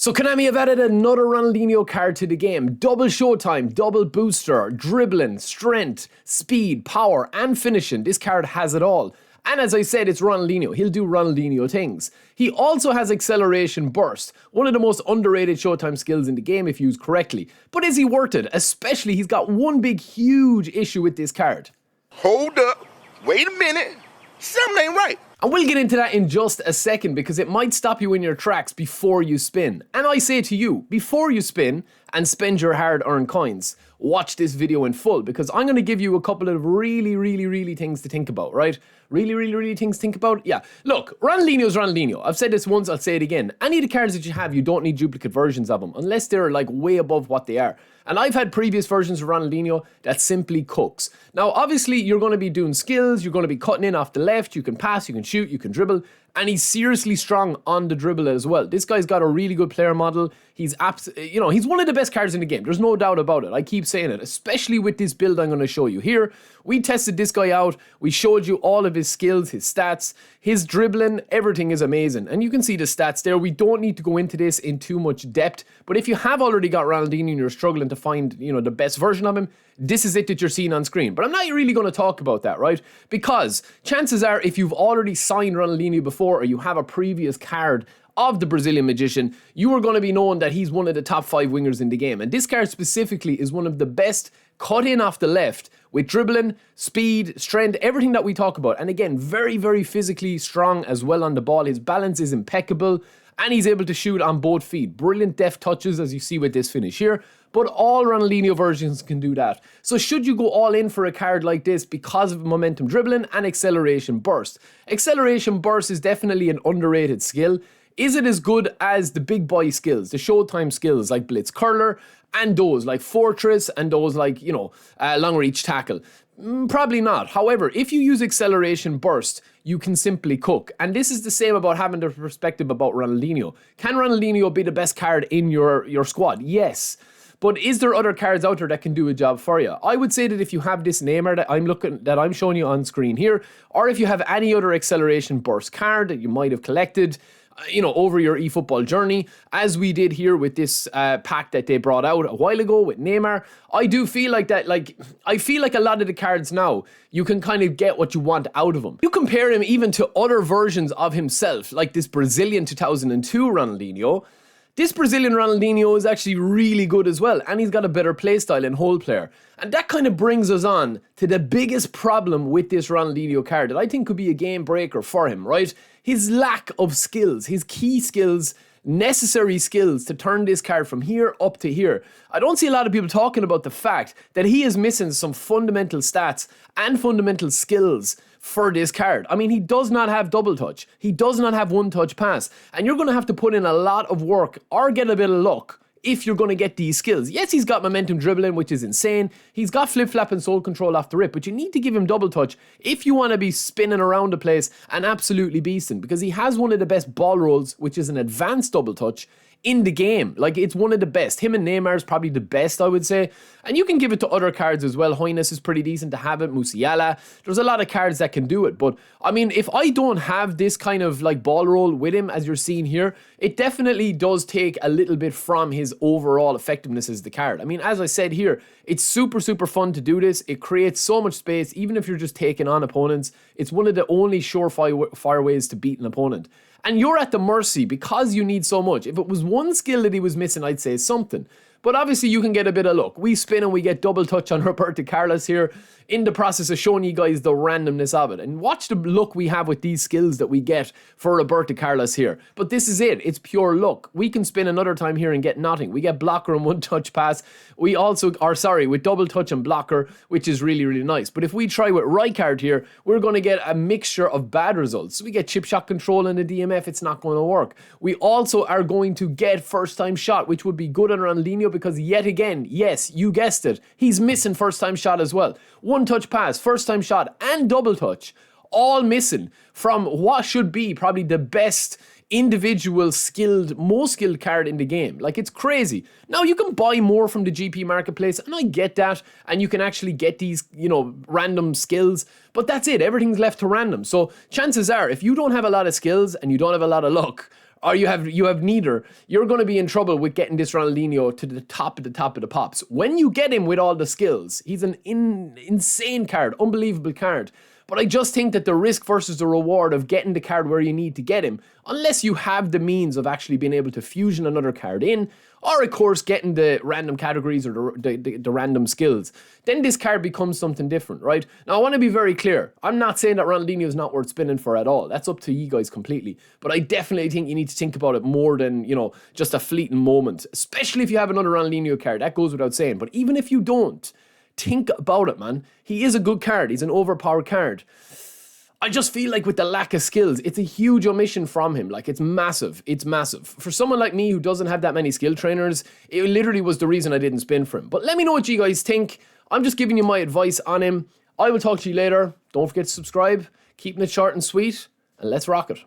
So Konami have added another Ronaldinho card to the game. Double showtime, double booster, dribbling, strength, speed, power, and finishing. This card has it all. And as I said, it's Ronaldinho. He'll do Ronaldinho things. He also has acceleration burst, one of the most underrated showtime skills in the game if used correctly. But is he worth it? Especially, he's got one big, huge issue with this card. Hold up. Wait a minute. Something ain't right. And we'll get into that in just a second because it might stop you in your tracks before you spin. And I say to you, before you spin and spend your hard-earned coins, watch this video in full because I'm going to give you a couple of really things to think about, right? Really things to think about? Yeah. Look, Ronaldinho's Ronaldinho. I've said this once, I'll say it again. Any of the cards that you have, you don't need duplicate versions of them unless they're like way above what they are. And I've had previous versions of Ronaldinho that simply cooks. Now, obviously, you're going to be doing skills, you're going to be cutting in off the left, you can pass, you can shoot, you can dribble, and he's seriously strong on the dribble as well. This guy's got a really good player model. He's he's one of the best cards in the game. There's no doubt about it. I keep saying it, especially with this build I'm going to show you here. We tested this guy out. We showed you all of his skills, his stats, his dribbling, everything is amazing. And you can see the stats there. We don't need to go into this in too much depth, but if you have already got Ronaldinho and you're struggling to find, the best version of him, this is it that you're seeing on screen. But I'm not really going to talk about that, right? Because chances are if you've already signed Ronaldinho before or you have a previous card of the Brazilian magician, you are going to be known that he's one of the top 5 wingers in the game. And this card specifically is one of the best cut in off the left with dribbling, speed, strength, everything that we talk about. And again, very physically strong as well on the ball. His balance is impeccable and he's able to shoot on both feet. Brilliant deft touches as you see with this finish here. But all Ronaldinho versions can do that. So should you go all in for a card like this because of momentum dribbling and acceleration burst? Acceleration burst is definitely an underrated skill. Is it as good as the big boy skills, the showtime skills like blitz curler and those like fortress and those like, long reach tackle? Probably not. However, if you use acceleration burst, you can simply cook. And this is the same about having the perspective about Ronaldinho. Can Ronaldinho be the best card in your squad? Yes. But is there other cards out there that can do a job for you? I would say that if you have this Neymar that I'm showing you on screen here, or if you have any other acceleration burst card that you might have collected, over your eFootball journey, as we did here with this pack that they brought out a while ago with Neymar, I do feel like that, I feel like a lot of the cards now, you can kind of get what you want out of them. You compare him even to other versions of himself, like this Brazilian 2002 Ronaldinho. This Brazilian Ronaldinho is actually really good as well, and he's got a better playstyle and hole player. And that kind of brings us on to the biggest problem with this Ronaldinho card that I think could be a game breaker for him, right? His lack of skills, his key skills, necessary skills to turn this card from here up to here. I don't see a lot of people talking about the fact that he is missing some fundamental stats and fundamental skills for this card. I mean, he does not have double touch. He does not have one touch pass. And you're going to have to put in a lot of work or get a bit of luck if you're going to get these skills. Yes, he's got momentum dribbling, which is insane. He's got flip-flap and soul control off the rip, but you need to give him double touch if you want to be spinning around the place and absolutely beasting, because he has one of the best ball rolls, which is an advanced double touch in the game. Like, it's one of the best. Him and Neymar is probably the best, I would say. And you can give it to other cards as well. Hoynes is pretty decent to have it. Musiala. There's a lot of cards that can do it. But, I mean, if I don't have this kind of, ball roll with him, as you're seeing here, it definitely does take a little bit from his overall effectiveness as the card. I mean, as I said here, it's super fun to do this. It creates so much space, even if you're just taking on opponents. It's one of the only surefire ways to beat an opponent. And you're at the mercy because you need so much. If it was one skill that he was missing, I'd say something. But obviously you can get a bit of luck. We spin and we get double touch on Roberto Carlos here in the process of showing you guys the randomness of it. And watch the luck we have with these skills that we get for Roberto Carlos here. But this is it. It's pure luck. We can spin another time here and get nothing. We get blocker and one touch pass. We also, with double touch and blocker, which is really nice. But if we try with Rijkaard here, we're going to get a mixture of bad results. We get chip shot control in the DMF. It's not going to work. We also are going to get first time shot, which would be good on Ronaldinho because yet again, yes, you guessed it, he's missing first time shot as well. One touch pass, first time shot, and double touch, all missing from what should be probably the best individual most skilled card in the game. Like, it's crazy. Now, you can buy more from the GP marketplace, and I get that, and you can actually get these, random skills, but that's it. Everything's left to random. So chances are, if you don't have a lot of skills and you don't have a lot of luck, or you have neither, you're going to be in trouble with getting this Ronaldinho to the top of the pops. When you get him with all the skills, he's an insane card, unbelievable card. But I just think that the risk versus the reward of getting the card where you need to get him, unless you have the means of actually being able to fusion another card in, or of course getting the random categories or the random skills, then this card becomes something different, right? Now I want to be very clear. I'm not saying that Ronaldinho is not worth spinning for at all. That's up to you guys completely. But I definitely think you need to think about it more than, you know, just a fleeting moment. Especially if you have another Ronaldinho card. That goes without saying. But even if you don't, think about it, man. He is a good card. He's an overpowered card. I just feel like with the lack of skills, it's a huge omission from him. Like, it's massive. It's massive. For someone like me who doesn't have that many skill trainers, it literally was the reason I didn't spin for him. But let me know what you guys think. I'm just giving you my advice on him. I will talk to you later. Don't forget to subscribe. Keeping it short and sweet. And let's rock it.